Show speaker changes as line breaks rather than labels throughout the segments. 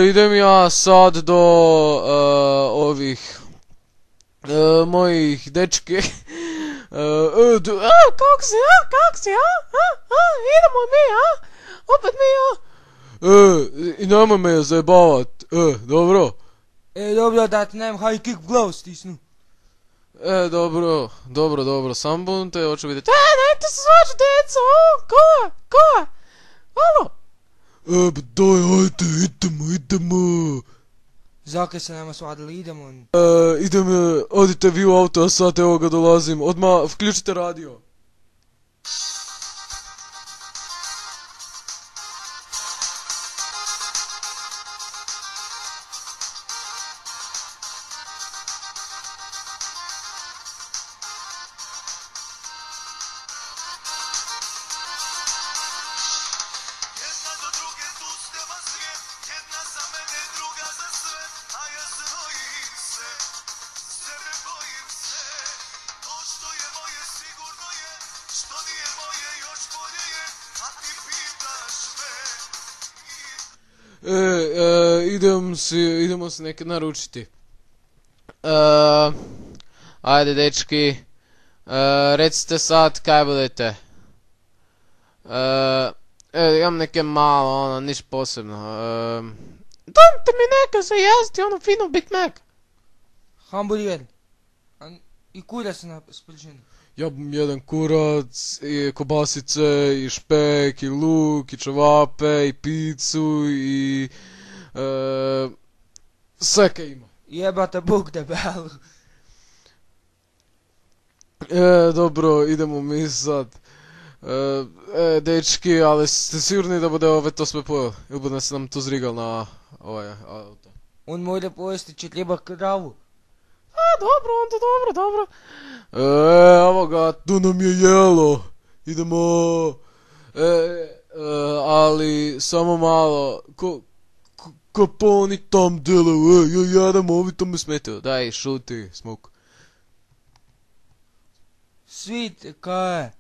Idem ja sad do ovih mojih dečki. Kak si, idemo mi, opet mi, i nemoj me zajebavat, dobro?
Dobro, da ti nemam high kick v glavu stisnu.
Dobro, sam budem te oči vidjeti. Nemojte se svađati, djeco, ko je, alo? Daj, ajde, idemo.
Zakaj se nema svadili, idemo.
Odite vi u auto, a sad evo ga dolazim. Odmah, vključite radio. Idemo se nekad naručiti. Ajde, dečki. Recite sad kaj budete. Imam neke malo, niš posebno. Dajte mi neka za jesti, fino Big Mac.
Hamburger. I kurja se na sprčini.
Ja bom jedan kurac, i kobasice, i špek, i luk, i čevape, i picu, i... sve kaj ima.
Jebate buk debelu.
Dobro, idemo mi sad. Dečki, ali ste sigurni da bude to sve pojel? Ili bude se nam to zrigal na ovaj auto?
On mora pojesti, če treba kravu.
Dobro, onda dobro. Evo ga, tu nam je jelo. Idemo. Ali, samo malo. Ko pa oni tam delaju, ja jadam, ovi to me smetaju. Daj, šuti, smuk.
Svit, kaj je?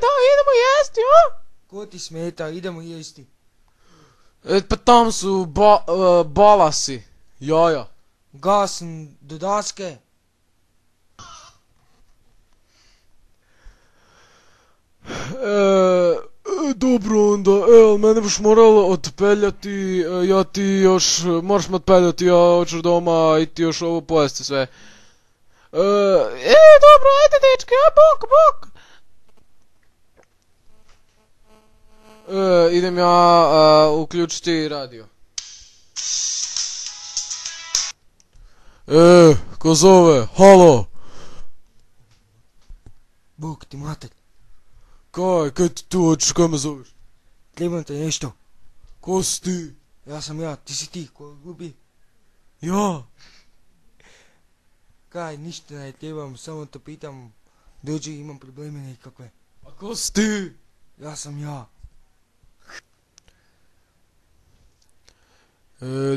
Da, idemo jesti,
Ko ti smeta, idemo jesti.
Pa tam su balasi, jaja.
Gasen do daske.
Dobro onda, ali mene boš morala otpeljati, ja ti još, moraš me otpeljati, ja hoću doma i ti još ovo pojesti sve. Dobro, ajde dečki, bok. Idem ja uključiti radio. Ko zove, halo?
Bog ti mater.
Kaj ti tu hoćeš, kaj me zoveš?
Trebam te nešto.
Ko si ti?
Ja sam ja, ti si ti, ko gubi.
Ja?
Kaj, ništa ne trebam, samo te pitam. Dođi, imam probleme nekakve.
A ko si ti?
Ja sam ja.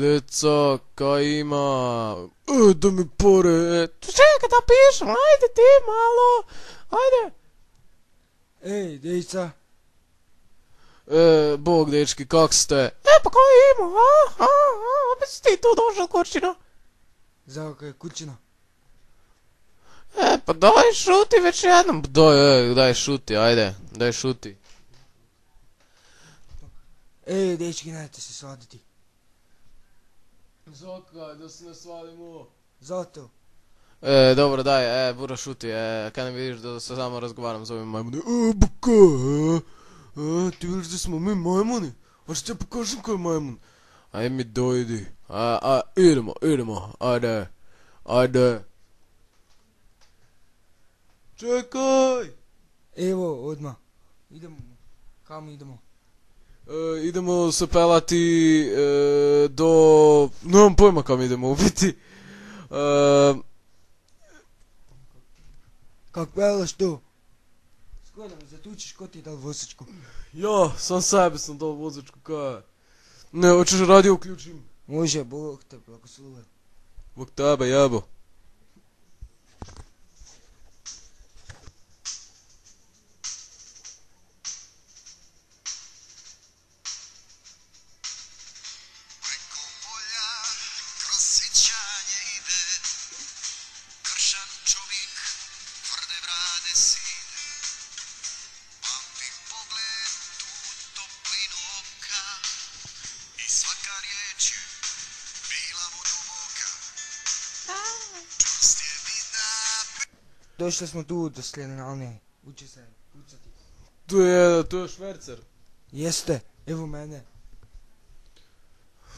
Deca, kaj ima? Da mi pore, čekaj da pišem, ajde ti malo, ajde.
Ej, dejca.
Bog dečki, kak ste? Pa kaj ima, opet si ti tu došao kućino.
Zakaj, kućina.
Pa daj šuti već jednom. Daj šuti, ajde, daj šuti.
Ej, dečki, nemojte se svaditi.
Zakaj, da se ne svadimo?
Zato.
Dobro, daj, Bura šuti, kaj ne vidiš da se samo razgovaram s ovim majmuni? Pa kaj, ti vidiš da smo mi majmuni? A što ti pokažem koji je majmun? Aj mi dojdi, idemo, ajde. Čekaj!
Evo, odmah. Idemo. Kam idemo?
Idemo se pelati do... Nemam pojma kam idemo u biti.
Kak pelaš to? Skoro me zatučiš, ko ti je dal vozačku?
Ja, sam sebi sam dal vozačku, kaj? Ne, hoćeš radio uključim?
Može, Bog te blagoslovi.
Bog tebe, jebo.
Došli smo tu do Slenalne. Uči se pucati.
To je švercer.
Jeste, evo mene.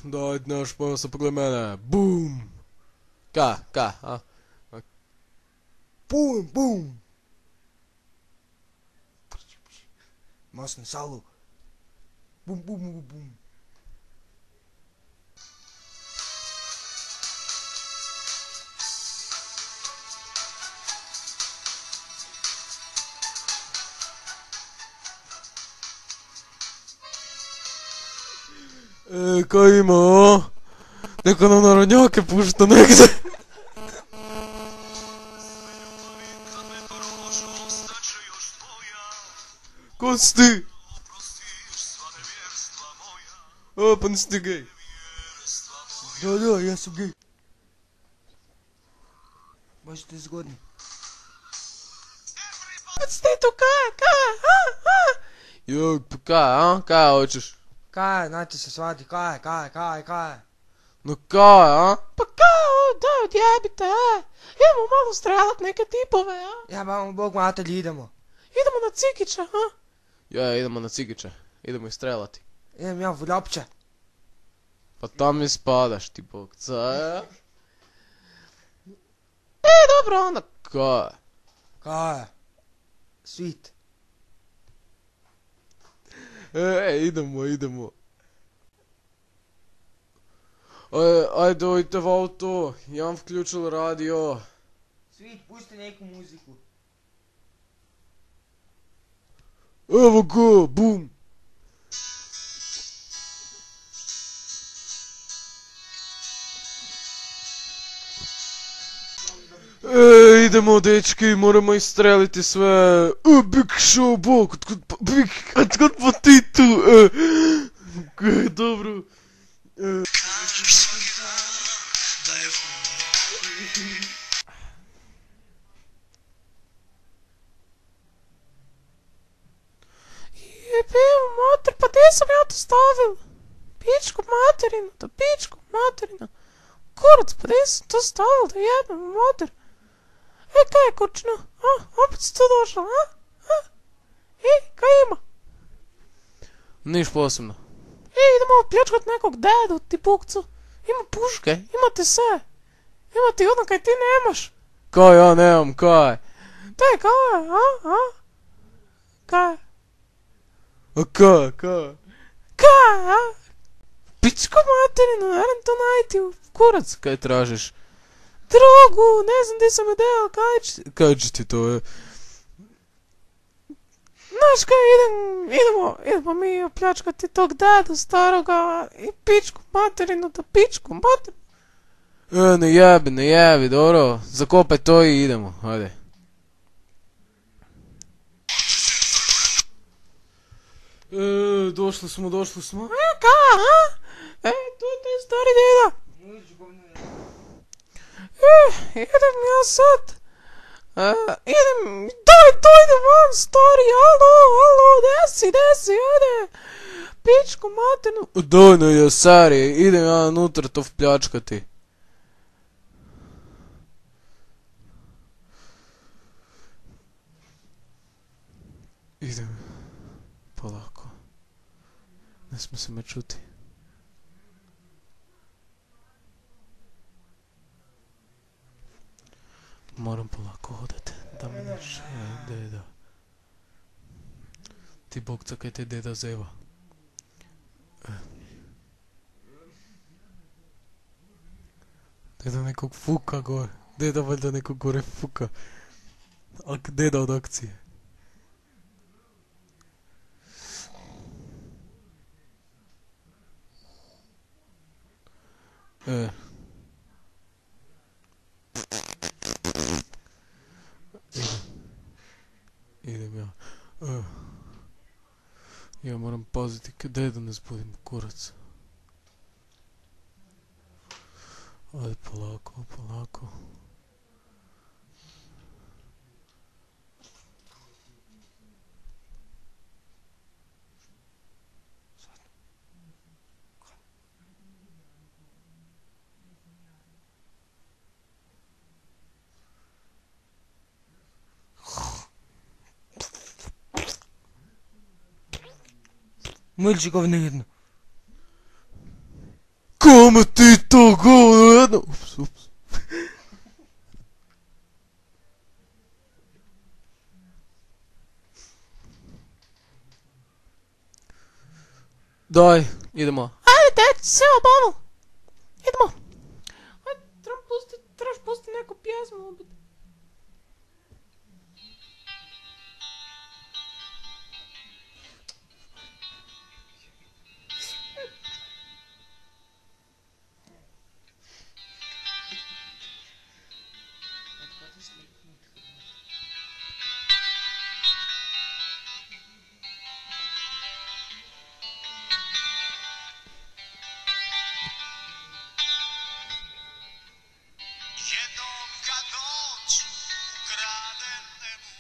Daj, nemaš pojma, sad pogledaj mene. Bum! Ka, a?
Bum, bum. Masne salu. Bum, bum, bum, bum.
Kaj ima, a? Neka nam narodnjake pušta negdje. Ko si ti? O, pa nisi ti gej.
Da, ja sam gej. Baš ste zgodni.
Opet ste tu, kaj? Jok, pa kaj, a? Kaj hoćeš?
Kaj, znate se svati, kaj?
No kaj, a? Pa kaj, daj odjebite, idemo malo strelat neke tipove, a?
Ja, vam Bog mater, idemo.
Idemo na Cikića, a? Ja, idemo na Cikića, idemo ih strelati.
Idem ja v Ljopče.
Pa tam mi spadaš, ti bokca, a? Dobro, onda kaj?
Kaj? Svit.
Idemo. Ajde, dojte v auto, ja vam vključil radio.
Svit, pusti neku muziku.
Evo ga, bum. Idemo dečki, moramo istreliti sve. Big show, bok, odkud pa ti tu? Dobro. Jebeo mater, pa gdje sam ja to stavil? Pičku materinu. Kurac, pa gdje sam to stavil, da jebem mater? Kaj je kočno? Opet si tu došla, a? Kaj ima? Niš posebno. Idemo pljačkat nekog dedu, ti bukcu. Ima puške, imate sve. Imate ono kaj ti nemaš. Kaj ja nemam, kaj? Daj, kaj, a? Kaj? A kaj? Kaj, a? Pičko materinu, naravno to najti, kurac, kaj tražiš? Drogu, ne znam gdje sam je dejal, kaj će ti to, je? Znaš kaj, idemo mi opljačkati tog dedu staroga i pičku materinu, Ne jebi, dobro, zakopaj to i idemo, ajde. Došli smo. Kaj, a? Tu je taj stari deda. Idem ja sad. Dojde van, stari, alo, desi, ajde. Pičku materinu. Dojno je, sari, idem ja unutra to vpljačkati. Idem, polako. Ne sme se me čuti. Moram polako hodati, da me ne čuje deda. Ti bokca kaj te deda zeva. Deda nekog fuka gore. Deda valjda nekog gore fuka. Deda od akcije. Idem ja. Ja moram paziti gdje da ne zbudim kurac. Ajde polako.
Mlči govno jedno.
Kome ti to govno jedno? Ups. Daj, idemo. Ajde, dec, sve obavno. Idemo. Ajde, trebaš pustiti neku pjesmu opet.
Jednom kad noć ukrade nebu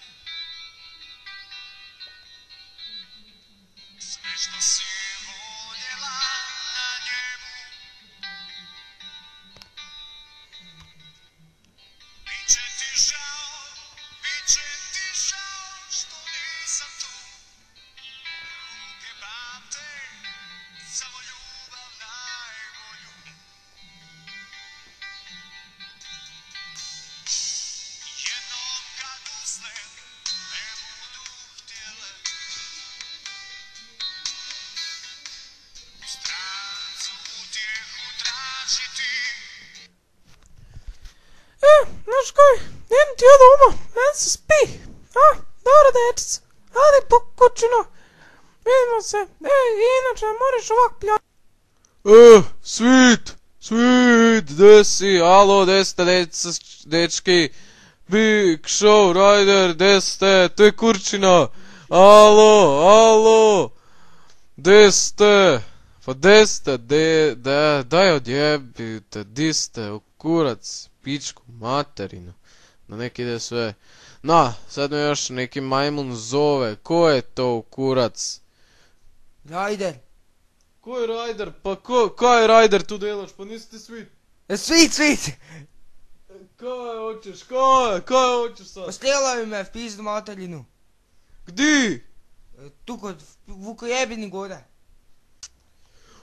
sve što si voljela na njemu, biće ti žao što nisam tu. Ruke pamte samo ljubav najbolju. Jednom kad usne ne budu htjele u strancu utjehu tražiti.
Znaš kaj, idem ti ja doma, meni se spi. Dobro dečec, ajde po kućino. Vidimo se, inače moraš ovak pljati. Sweet, gdje si, alo, gdje ste dečki, Big Show Rider, gdje ste, to je Kurčina, alo, gdje ste, pa gdje ste, daj odjebite, di ste, u kurac, pičku, materinu, da nek ide sve. Na, sad me još neki majmun zove, ko je to u kurac?
Rajder.
Ko je Rajder? Pa ko je Rajder tu delaš? Pa nisi ti Sweet.
Sweet.
Kaj hoćeš sad?
Postrelaju me v pizdu mateljinu.
Gdi?
Tu kod Vukojebini gore.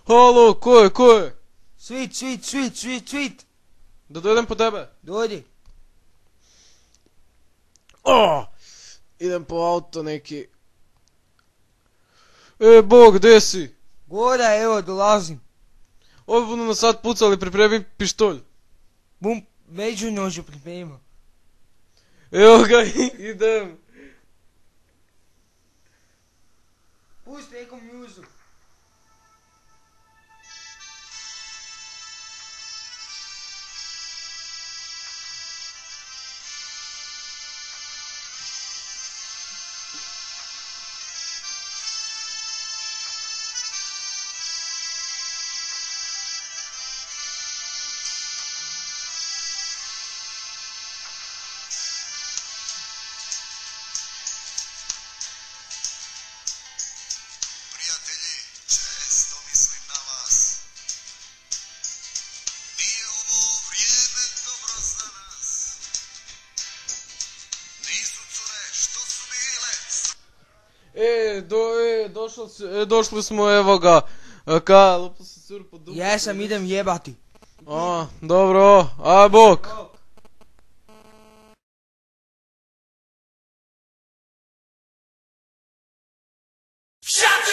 Halo, ko je?
Sweet.
Da dojdem po tebe?
Dođi.
Idem po auto neki. Bog, gdje si?
Gore, evo, dolazim.
Ovi budu nas sad pucali, pripremi pištolj.
Bum, među nožu pripremio.
Evo ga, idem.
Pusti nekom mjuzu.
Prijatelji, često mislim na vas. Nije ovo vrijeme dobro za nas. Nisu cure što su bile.
Došli smo, evo ga. Ka, lupo se cur po dupu.
Jesam, idem jebati.
Dobro, aj bok.
Shut